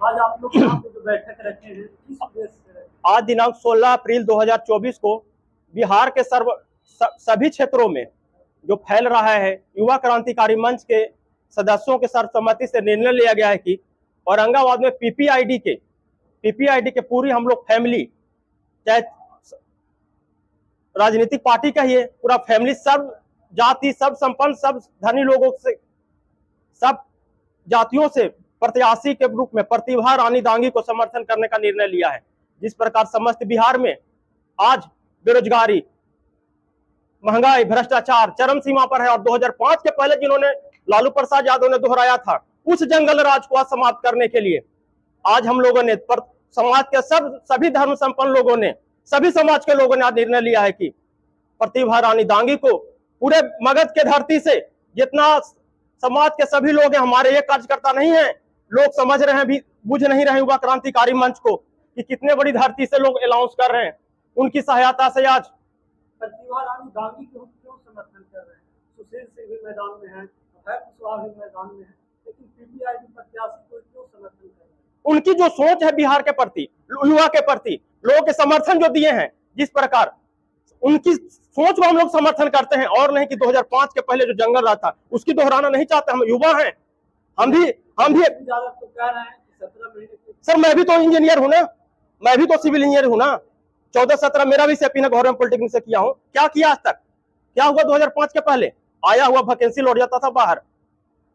आज आप लोग यहाँ पे जो बैठक रखे हैं किस उद्देश्य से? आज दिनांक 16 अप्रैल 2024 को बिहार के सभी क्षेत्रों में जो फैल रहा है, युवा क्रांतिकारी मंच के सदस्यों के सर्वसम्मति से निर्णय लिया गया है कि औरंगाबाद में पीपीआईडी के पूरी हम लोग फैमिली, चाहे राजनीतिक पार्टी कहिए, पूरा फैमिली, सब जाति, सब संपन्न, सब धनी लोगों से, सब जातियों से प्रत्याशी के रूप में प्रतिभा रानी दांगी को समर्थन करने का निर्णय लिया है। जिस प्रकार समस्त बिहार में आज बेरोजगारी, महंगाई, भ्रष्टाचार चरम सीमा पर है और 2005 के पहले जिन्होंने लालू प्रसाद यादव ने दोहराया था, उस जंगल राज को समाप्त करने के लिए आज हम लोगों ने, समाज के सभी धर्म संपन्न लोगों ने, सभी समाज के लोगों ने आज निर्णय लिया है कि प्रतिभा रानी दांगी को पूरे मगध के धरती से, जितना समाज के सभी लोग हैं, हमारे ये कार्यकर्ता नहीं है, लोग समझ रहे हैं, भी बुझ नहीं रहे युवा क्रांतिकारी मंच को कि कितने बड़ी धरती से लोग अनाउंस कर रहे हैं। उनकी सहायता से आज प्रतिभा रानी दांगी को क्यों समर्थन कर रहे हैं? सुशील सिंह भी मैदान में है, अभय कुशवाहा भी मैदान में है, लेकिन पीपीआईडी प्रत्याशी को क्यों समर्थन कर रहे हैं? उनकी जो सोच है बिहार के प्रति, युवा के प्रति, लोगों के समर्थन जो दिए हैं, जिस प्रकार उनकी सोच को हम लोग समर्थन करते हैं, और नहीं कि 2005 के पहले जो जंगल राज था उसकी दोहराना नहीं चाहते। हम युवा हैं, हम भी ज्यादा तो कह रहे हैं कि 17 महीने। सर मैं भी तो इंजीनियर हूं ना, मैं भी तो सिविल इंजीनियर हूं ना, 14-17 मेरा भी सेपी ने गवर्नमेंट पॉलिटेक्निक से किया हूं। क्या किया आज तक? क्या हुआ? 2005 के पहले आया हुआ वैकेंसी लौट जाता था बाहर,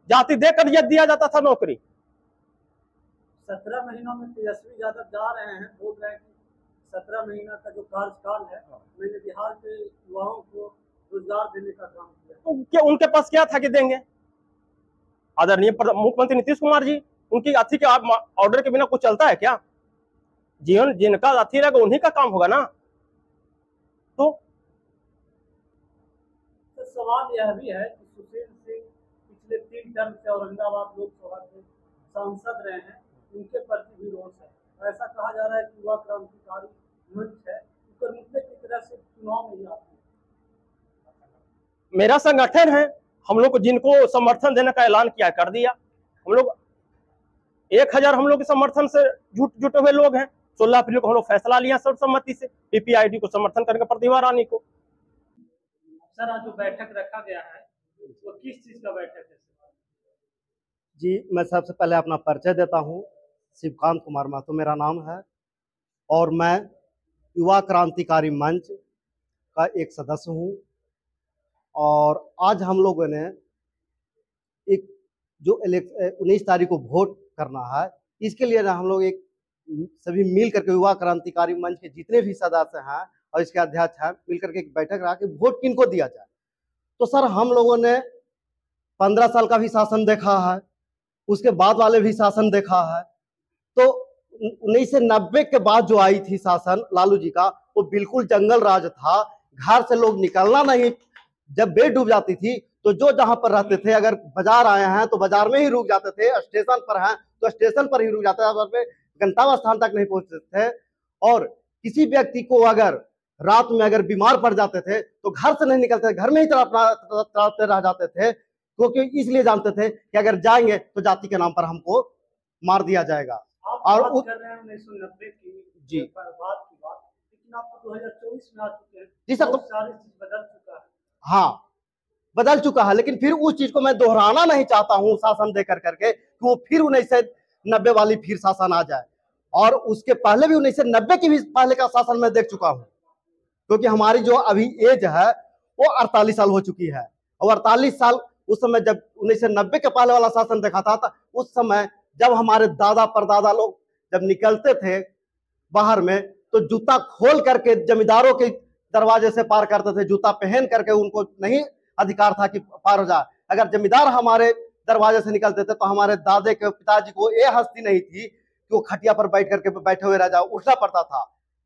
जाति देकर दिया जाता था नौकरी। 17 महीनों में तेजस्वी यादव जा रहे हैं, बोल रहे हैं कि 17 महीना का जो कार्यकाल है मैंने बिहार के युवाओं को रोजगार देने का काम किया। तो क्या उनके पास क्या था कि देंगे? आदरणीय मुख्यमंत्री नीतीश कुमार जी, उनकी अथी के ऑर्डर के बिना कुछ चलता है क्या? जीवन जिनका अथी रहेगा उन्हीं का काम होगा ना। तो सवाल यह भी है कि सुशील सिंह पिछले 3 टर्म से औरंगाबाद लोकसभा के सांसद रहे हैं, उनके प्रति भी रोष है। ऐसा कहा जा रहा है कि युवा क्रांतिकारी मंच है, उसके मुद्दे की तरह से चुनाव में ही आते हैं। मेरा संगठन है, हम लोग को जिनको समर्थन देने का ऐलान किया कर दिया। हम लोग 1000 हम लोग के समर्थन से जुटे हुए लोग हैं। 16 अप्रैल को हम लोग फैसला लिया सर्वसम्मति से पीपीआईडी को समर्थन करके प्रतिभा रानी को। सर आज जो बैठक रखा गया है वो किस चीज का बैठक है? जी, मैं सबसे पहले अपना परिचय देता हूँ। शिवकांत कुमार महतो मेरा नाम है और मैं युवा क्रांतिकारी मंच का एक सदस्य हूँ। और आज हम लोगों ने एक जो 19 तारीख को वोट करना है, इसके लिए ना हम लोग एक सभी मिल करके युवा क्रांतिकारी मंच के जितने भी सदस्य हैं और इसके अध्यक्ष हैं, मिल करके एक बैठक रखा कि वोट किनको दिया जाए। तो सर हम लोगों ने 15 साल का भी शासन देखा है, उसके बाद वाले भी शासन देखा है। तो 1990 के बाद जो आई थी शासन लालू जी का, वो बिल्कुल जंगल राज था। घर से लोग निकलना नहीं, जब बेट डूब जाती थी तो जो जहां पर रहते थे, अगर बाजार आए हैं तो बाजार में ही रुक जाते थे, स्टेशन पर हैं तो स्टेशन पर ही रुक जाते थे, गंतव्य स्थान तक नहीं पहुंचते थे। और किसी व्यक्ति को अगर रात में अगर बीमार पड़ जाते थे तो घर से नहीं निकलते थे, घर में ही तड़पते रह जाते थे, क्योंकि इसलिए जानते थे कि अगर जाएंगे तो जाति के नाम पर हमको मार दिया जाएगा। और कर रहे हैं 1990 की जी बात की बात, लेकिन आप 2024 में आ चुके हैं। जी सर, तो सारी चीज बदल चुका है। हाँ बदल चुका है, लेकिन फिर उस चीज को मैं दोहराना नहीं चाहता हूँ शासन देकर करके कि वो फिर 1990 वाली फिर शासन आ जाए। और उसके पहले भी 1990 की भी पहले का शासन मैं देख चुका हूँ, क्योंकि हमारी जो अभी एज है वो 48 साल हो चुकी है। और 48 साल उस समय जब 1990 के पहले वाला शासन देखा था, उस समय जब हमारे दादा परदादा लोग जब निकलते थे बाहर में तो जूता खोल करके जमींदारों के दरवाजे से पार करते थे, जूता पहन करके। उनको नहीं अधिकार था कि पार हो जाए। अगर जमींदार हमारे दरवाजे से निकलते थे तो हमारे दादे के पिताजी को ये हस्ती नहीं थी कि वो खटिया पर बैठ करके बैठे हुए रह जाओ, उठना पड़ता था।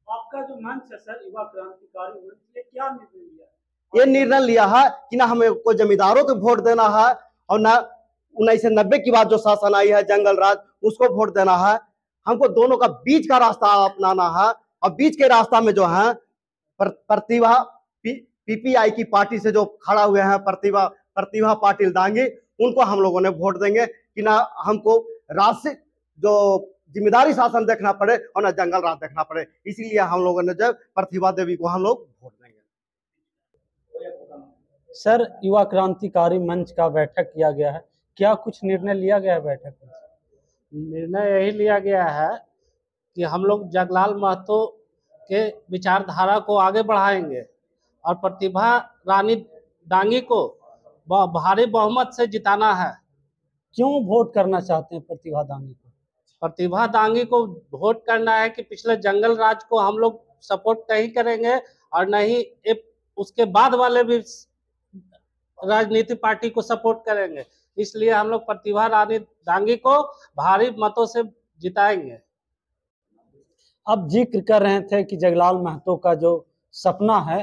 आपका जो मंच है सर, युवा क्रांतिकारी मंच, ये क्या निर्णय लिया? ये निर्णय लिया है कि ना हमें कोई जमींदारों को वोट देना है और ना 1990 की बाद जो शासन आई है जंगल राज, उसको वोट देना है। हमको दोनों का बीच का रास्ता अपनाना है। और बीच के रास्ता में जो है प्रतिभा पीपीआई की पार्टी से जो खड़ा हुए हैं प्रतिभा पाटिल दांगी, उनको हम लोगों ने वोट देंगे कि ना हमको राशि जो जिम्मेदारी शासन देखना पड़े और न जंगल राज देखना पड़े। इसीलिए हम लोगों ने जब प्रतिभा देवी को हम लोग वोट देंगे। सर, युवा क्रांतिकारी मंच का बैठक किया गया है, क्या कुछ निर्णय लिया गया है बैठक में? निर्णय यही लिया गया है कि हम लोग जगलाल महतो के विचारधारा को आगे बढ़ाएंगे और प्रतिभा रानी दांगी को भारी बहुमत से जिताना है। क्यों वोट करना चाहते हैं प्रतिभा दांगी को? प्रतिभा दांगी को वोट करना है कि पिछले जंगल राज को हम लोग सपोर्ट नहीं करेंगे और नहीं उसके बाद वाले भी राजनीति पार्टी को सपोर्ट करेंगे। इसलिए हम लोग प्रतिभा रानी दांगी को भारी मतों से जिताएंगे। अब जिक्र कर रहे थे कि जगलाल महतो का जो सपना है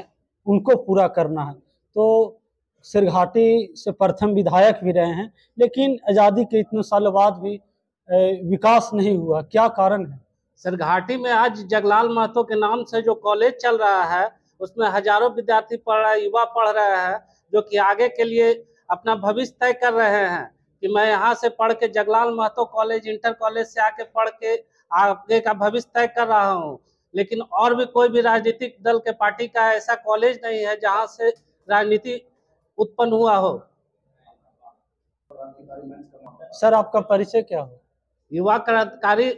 उनको पूरा करना है, तो सिरघाटी से प्रथम विधायक भी रहे हैं, लेकिन आज़ादी के इतने सालों बाद भी विकास नहीं हुआ, क्या कारण है? सिरघाटी में आज जगलाल महतो के नाम से जो कॉलेज चल रहा है उसमें हजारों विद्यार्थी पढ़ रहे हैं, युवा पढ़ रहे हैं, जो कि आगे के लिए अपना भविष्य तय कर रहे हैं कि मैं यहाँ से पढ़ के Jaglal Mahto college inter college से आके पढ़ के आगे का भविष्य तय कर रहा हूँ। लेकिन और भी कोई भी राजनीतिक दल के पार्टी का ऐसा कॉलेज नहीं है जहाँ से राजनीति उत्पन्न हुआ हो। सर, आपका परिचय क्या हो? युवा क्रांतिकारी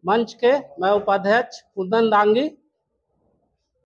मंच के मैं उपाध्यक्ष कुंदन दांगी।